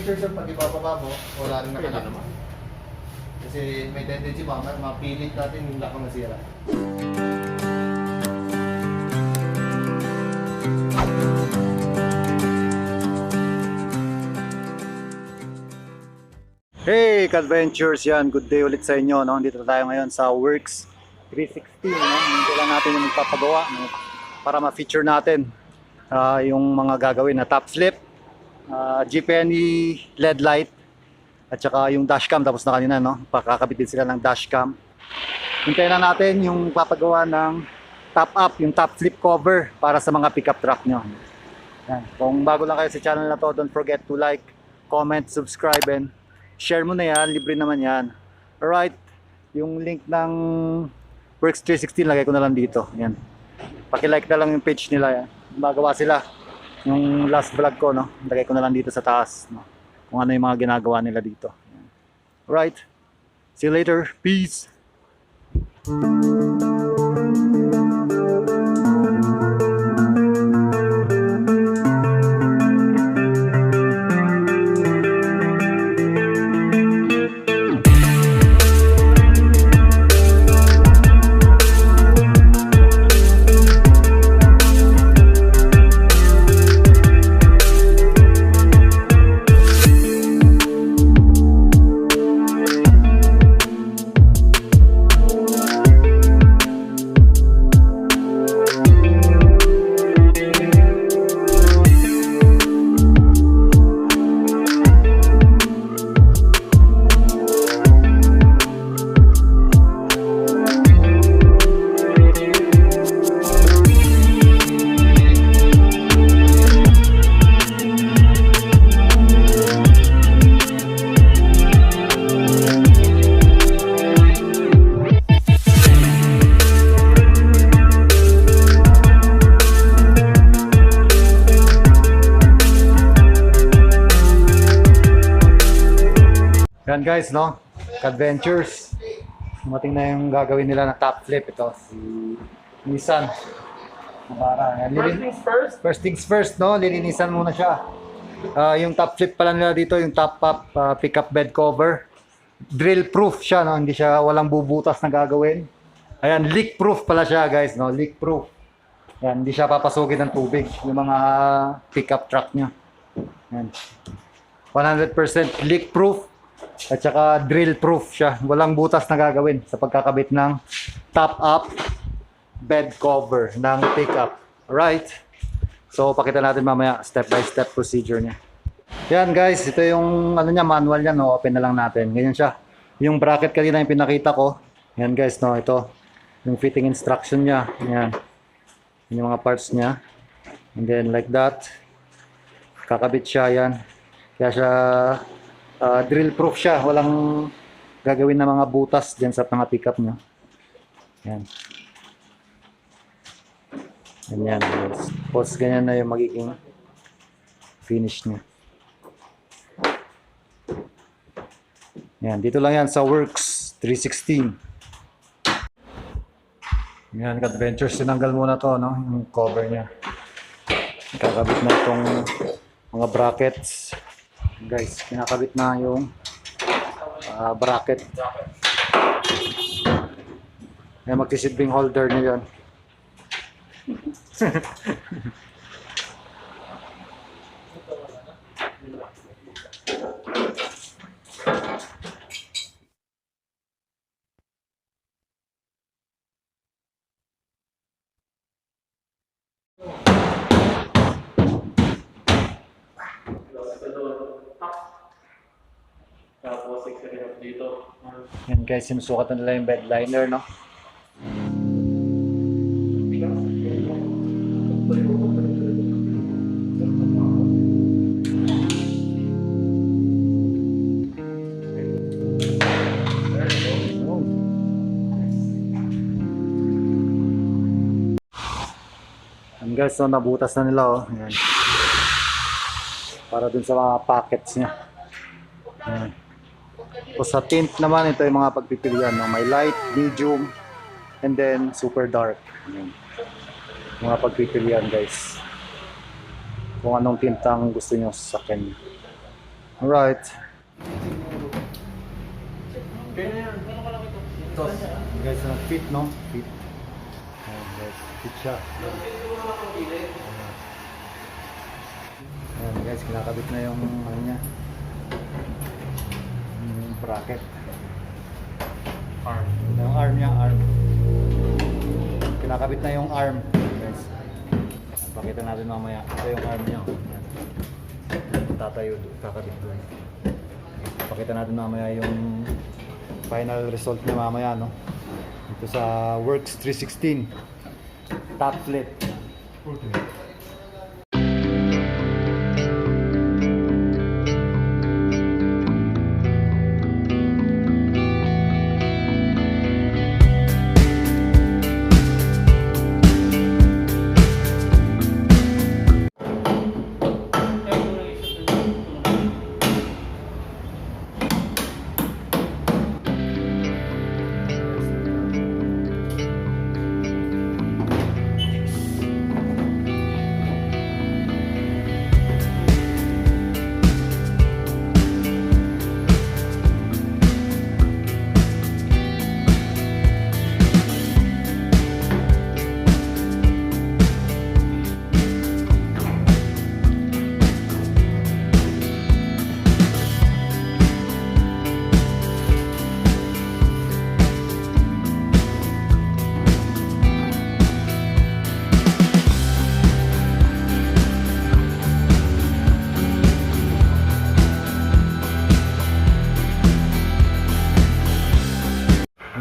kadventures sir, pag ibababa mo, wala rin nakalak. Kasi may tendency ba, mapilit natin yung lakang nasira. Hey kadventures, yan, good day ulit sa inyo, no? Dito tayo ngayon sa WorX316, no? Hindi lang natin yung magpapagawa, no? Para ma-feature natin yung mga gagawin na TopFlip, GPNE LED light, at saka yung dashcam tapos na kanina, no? Pakakabit din sila ng dashcam. Hintayin na natin yung papagawa ng top up, yung TopFlip cover para sa mga pickup truck nyo. Yan. Kung bago lang kayo sa channel na to, don't forget to like, comment, subscribe, and share mo na yan, libre naman yan. Alright, yung link ng WorX316 lagay ko na lang dito. Yan. Paki-like na lang yung page nila. Yan. Magawa sila. Yung last vlog ko, no? Lagay ko na lang dito sa taas, no? Kung ano yung mga ginagawa nila dito. Yan. Alright, see you later. Peace! Yan guys, no? Kadventures. Dumating na yung gagawin nila na TopFlip. Ito, si Nissan. First things first, no? Lilinisan muna siya. Yung TopFlip pala nila dito, yung top up pickup bed cover. Drill proof siya, no? Hindi siya walang bubutas na gagawin. Ayan, leak proof pala siya guys, no? Leak proof. Yan, hindi siya papasukin ng tubig yung mga pickup truck niya. Yan. 100% leak proof. At saka drill proof siya. Walang butas na gagawin sa pagkakabit ng top up bed cover ng pickup. Alright. So pakita natin mamaya step by step procedure niya. Yan guys, ito yung ano niya, manual niya, no? Open na lang natin. Ganyan siya. Yung bracket kanina yung pinakita ko. Yan guys, no? Ito yung fitting instruction niya. Yan. Yan yung mga parts niya. And then like that. Kakabit siya yan. Kaya siya drill proof siya, walang gagawin na mga butas dyan sa mga pickup nyo. Yan. Ganyan. Tapos ganyan na yung magiging finish niya. Yan. Dito lang yan sa WorX316. Yan, kadventures. Sinanggal muna to, no? Yung cover niya. Kakabit na itong mga brackets. Guys, kinakabit na yung bracket. Ayan, magsisilbing holder niya yun. Tapos, i-create dito. Yan guys, sinusukat na nila yung bed liner, no? Yan guys, so nabutas na nila, oh. Yan. Para dun sa mga pockets niya. Yan. O sa tint naman, ito yung mga pagpipilian, no? May light, medium, and then super dark. Ayan. Mga pagpipilian guys, kung anong tint ang gusto nyo sa akin. Alright. Ito, guys, fit, no? Fit. Ayan, guys, fit siya. Ayan, guys, kinakabit na yung ano niya. Yung bracket. Arm. Yung arm niya, arm. Kinakabit na yung arm, guys. Pakita natin mamaya. Ito yung arm niya. Tatayo, kakabit doon. Pakita natin mamaya yung final result niya mamaya, no? Ito sa WorX316 TopFlip.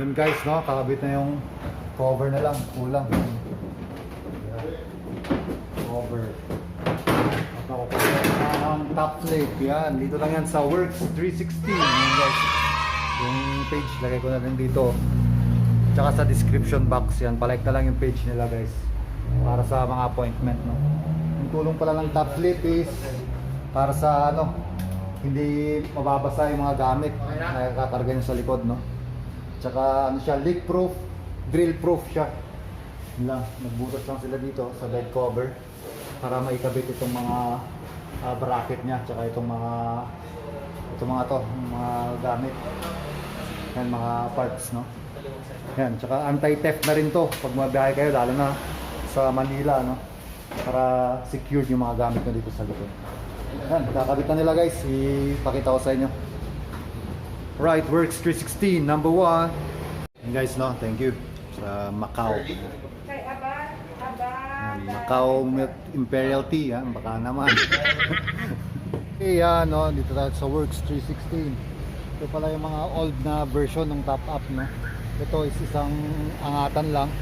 Yun guys, no, kakabit na yung cover na lang, kulang. Cover. Ang TopFlip, yan. Dito lang yan sa WorX316. Yan guys. Yung page, lagay ko na rin dito. Tsaka sa description box yan. Palike na lang yung page nila guys. Para sa mga appointment, no. Yung tulong pala ng TopFlip is para sa ano, hindi mababasa yung mga gamit na kakarga nyo sa likod, no. Tsaka ano siya, leak proof, drill proof siya. Yun lang, nagbutas lang sila dito sa bed cover para maikabit itong mga bracket niya, tsaka itong mga mga gamit. Yan, mga parts, no. Yan, tsaka anti-theft na rin to pag mabiyahe kayo, lalo na sa Manila, no, para secured yung mga gamit nyo dito sa likod. Yan, kakabit na nila guys, ipakita ko sa inyo. Right, WorX316 number 1. And guys, no, thank you sa Macau. Macau Imperial Tea, ha? Baka naman. Okay, yan, no, dito tayo sa WorX316. Ito pala yung mga old na version ng top up, no. Ito is isang angatan lang.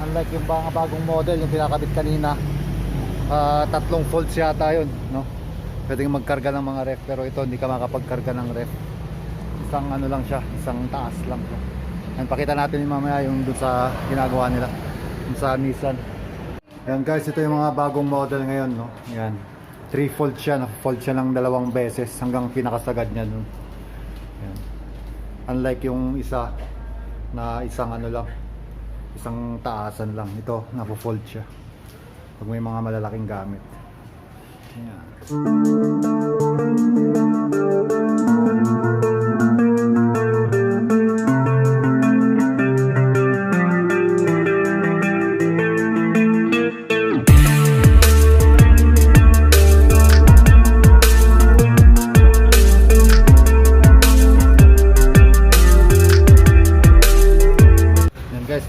Unlike yung mga bagong model, yung pinakabit kanina, 3 volts yata yun, no. Pwedeng magkarga ng mga ref, pero ito hindi ka makapagkarga ng ref. Isang ano lang siya, isang taas lang siya. Ayan, pakita natin yung mamaya yung dun sa ginagawa nila, dun sa Nissan. Ayan guys, ito yung mga bagong model ngayon, no. Ayan, 3 fold siya, na-fold siya ng 2 beses hanggang pinakasagad niya dun. Ayan. Unlike yung isa na isang ano lang, isang taasan lang. Ito, na-fold siya pag may mga malalaking gamit. Ayan.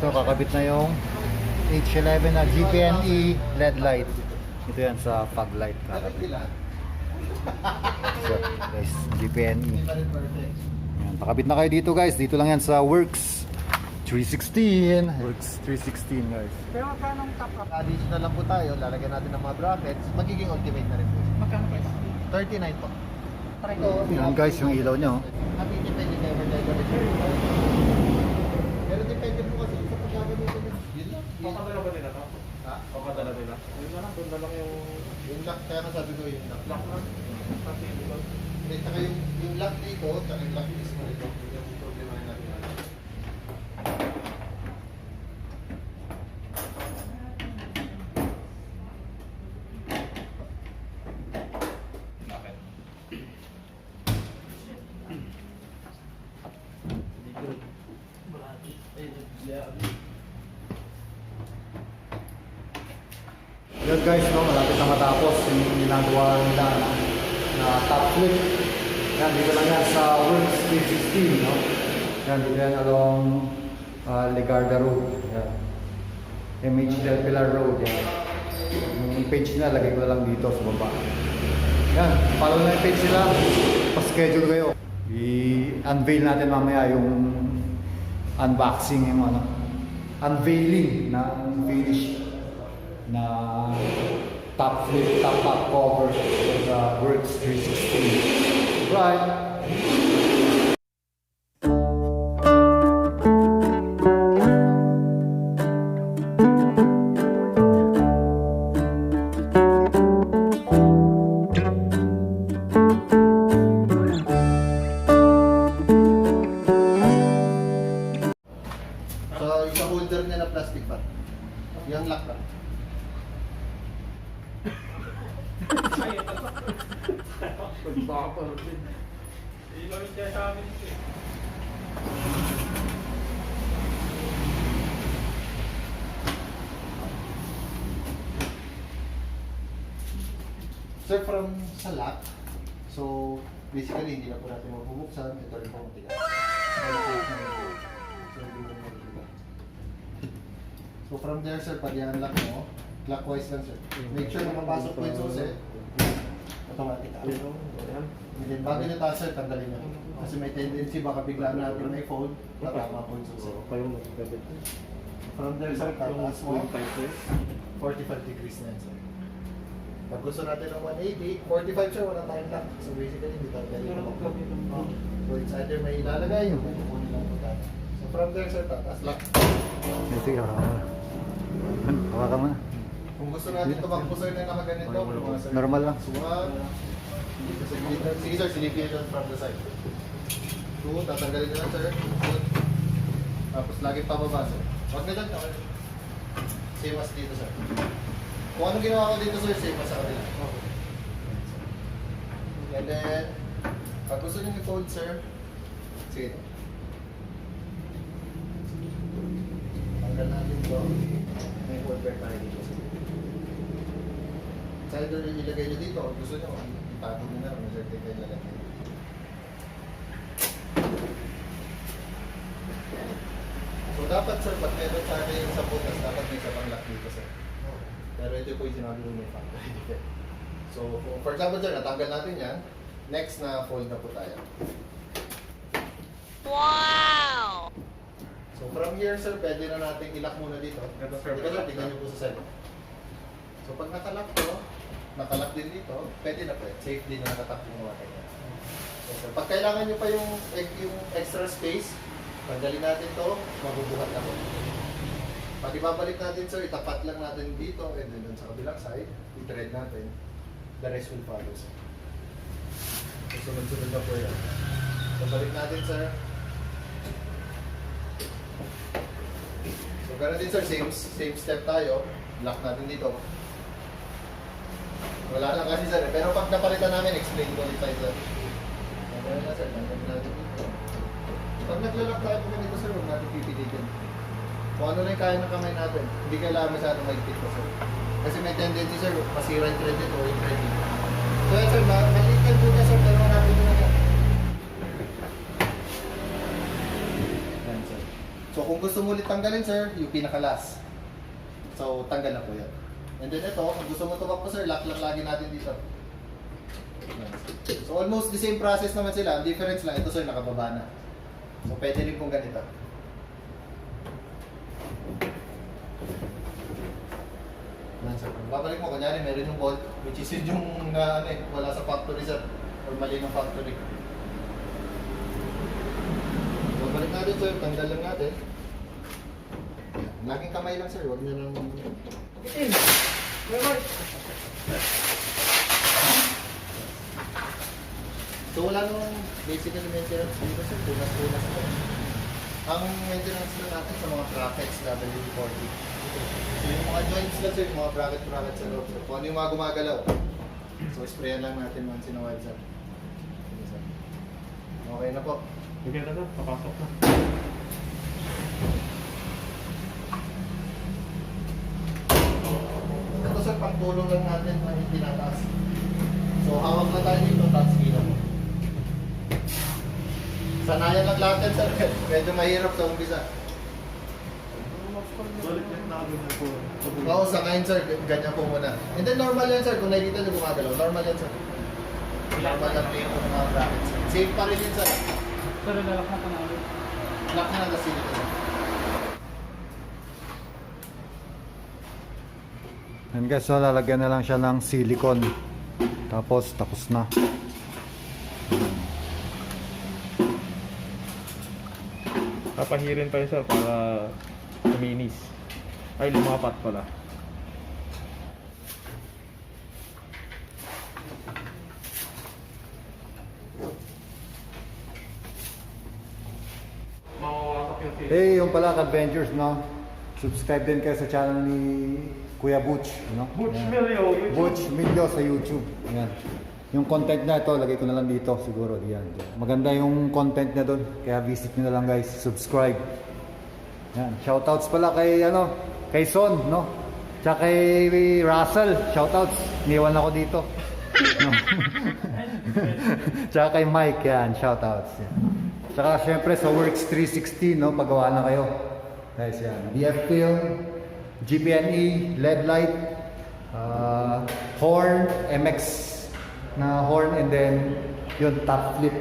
Kakabit na yung H11 na GPNE LED light. Ito yan sa fog light. Kakabit. So, guys, GPNE. Yan, pakabit na kayo dito guys. Dito lang yan sa WorX316. WorX316 guys. Pero magkano ang top up? Additional lang po tayo, lalagyan natin ng mga brackets, magiging ultimate na rin po. Magkano price? 39 po. Yan guys, yung ilaw nyo. Happy depende never die the return. Pero depende po kasi sa paggagamitin nyo. Yun lang. Papadala ba nila to? Ha? Papadala nila? Yun na lang, doon na lang Yung lock, kaya nasabi ko yung lock. lock na. Kasi dito. Hindi, tsaka yung lock dito, tsaka yung lock mismo dito. Yung problema rin natin. Yun guys, no, malapit na matapos yung ginagawa nila na TopFlip. Yan, dito lang yan sa WorX316, no? Yan, dito yan along Legarda Road. Yan. MH Del Pilar Road. Yan. Yung page nila, lagay ko na lang dito sa baba. Yan, follow na yung page nila. Pa-schedule kayo. I-unveil natin mamaya yung unboxing, yung ano, unveiling na finish na TopFlip, top cover sa WorX316. Right. So, yung holder niya na plastic pa. Yung lock lang. Ilaw yung kaya sa amin. Sir, from sa lock, so basically hindi na po natin mabubuksan. Ito rin po matigas. So from there sir, pag i-unlock mo, clockwise lang sir. Make sure na mapasok po yung susi. Automatic ka. And then bago nyo taas sir, tanggalin nyo. Kasi may tendency baka biglaan natin may fold, tatama po yung susi. From there sir, tataas mo, 45 degrees na yan sir. Pag gusto natin ng 180, 45 sir, wala tayong lock. So basically, hindi tayo ganito. So it's either may ilalagay, yung kukunin lang po tayo. So from there sir, tataas lock. Sige, hawakan mo na. Kung gusto natin tumakbo sir na nakaganito, mga sir. Normal lang. So sige sir, silipin ito from the side. 2, tatanggalin nyo lang sir. Tapos lagi pababa sir. Huwag na dyan, okay. Same as dito sir. Kung anong ginawa ko dito sir, same as sa kanila. And then, pag gusto nyo i-fold sir, sige ito. Tanggal natin ito. May holder tayo dito sir. Sa ito ilagay nyo dito, kung gusto nyo, itago nyo na, may certain kayo lalagay. So dapat sir, pag meron sa akin yung sa butas, dapat may sabang lock dito sir. Pero ito po yung sinabi ko may factory defect. So for example sir, natanggal natin yan, next na fold na po tayo. Wow! So from here sir, pwede na natin i-lock muna dito. Ito, sir. Ito sir, tingnan nyo po sa side. So pag nakalock to, nakalock din dito, pwede na po. Safe din na nakatap yung mga kanya. So sir, pag kailangan nyo pa yung extra space, tanggalin natin to, mabubuhat na po. Pag ibabalik natin sir, itapat lang natin dito and then sa kabilang side, i-thread natin. The rest will follow sir. So sunod-sunod na po yan. So balik natin sir. So ganun din sir, same step tayo. Lock natin dito. Wala lang kasi sir, pero pag napalitan namin, explain ko ulit tayo sir. Ganun na sir, tanggalin natin dito. Pag naglalak tayo po ganito sir, huwag natin pipilitin. Kung ano lang kaya ng kamay natin, hindi kailangan masyadong mahigpit po sir. Kasi may tendency sir, masira yung thread nito o yung thread nito. So yan sir, malikan po niya sir, pero natin po na yan. Yan sir. So kung gusto mo ulit tanggalin sir, yung pinaka-last. So tanggal na po yan. And then ito, kung gusto mo tumakbo sir, lock lang lagi natin dito. Yan, sir. So almost the same process naman sila, ang difference lang, ito sir, nakababa na. So pwede rin pong ganito. Babalik mo, kunyari meron yung bolt, which is yun yung wala sa factory sir, or mali ng factory. Babalik natin sir, tanggal lang natin. Laging kamay lang sir, huwag nyo nang... So wala nung basically maintenance dito sir, tunas-tunas po. Ang maintenance na natin sa mga brackets W40. So yung mga joints lang sir, yung mga bracket sa loob sir. Kung ano yung mga gumagalaw. So sprayan lang natin once in a while sir. Sige, sir. Okay na po. Sige na, papasok na. pagtulong lang natin na hindi nataas. So hawak na tayo dito, tapos kilo mo. Sanayan lang lahat yan sir, medyo mahirap sa umpisa. Oo, sa ngayon sir, ganyan po muna. And then normal yan sir, kung nakikita nyo gumagalaw, normal yan sir. Normal lang din yung mga brackets. Safe pa rin yun sir. Pero lalak na pa na ulit. Lock na kasi dito sir. And guys, so lalagyan na lang siya ng silicone. Tapos na. Papahirin pa yun sir para kuminis. Ay, lumapat pala. Mawawasak yung sila. Hey, yung pala, kadventures, no? Subscribe din kayo sa channel ni Kuya Butch, no? Butch Ayan. Milyo, YouTube. Butch Milyo sa YouTube. Ayan. Yung content na ito, lagay ko na lang dito siguro. Diyan. Maganda yung content na doon. Kaya visit nyo na lang guys. Subscribe. Ayan. Shoutouts pala kay, kay Son, no? Tsaka kay Russell. Shoutouts. Iniwan ako dito. No? Tsaka kay Mike. Yan. Shoutouts. Yan. Tsaka syempre sa WorX316, no? Pagawa na kayo. Guys, yan. DF film, GPNE, LED light, horn, MX na horn, and then yun, TopFlip.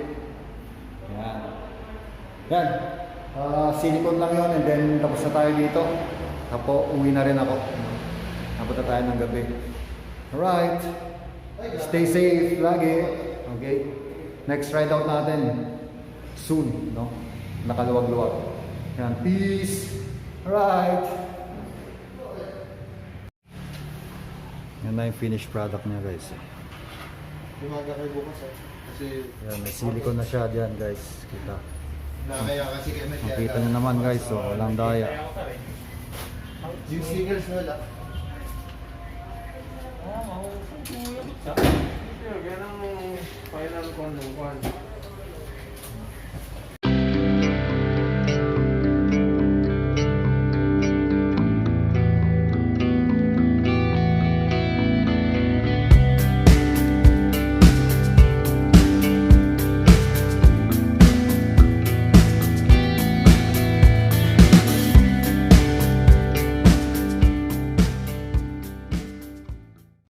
Yan. Yan. Silicone lang yun, and then tapos na tayo dito. Tapos uwi na rin ako. Tapos na tayo ng gabi. Alright. Stay safe lagi. Okay. Next ride out natin soon, no? Nakaluwag-luwag. Yan. Peace. Alright. Yan na yung finished product niya guys. Umaga kayo bukas eh. Kasi Yan, may silicone na siya diyan guys. Kita. nakaya kasi kami. Makita niyo naman guys, so walang daya. Yung stickers nila. Kaya nang final con.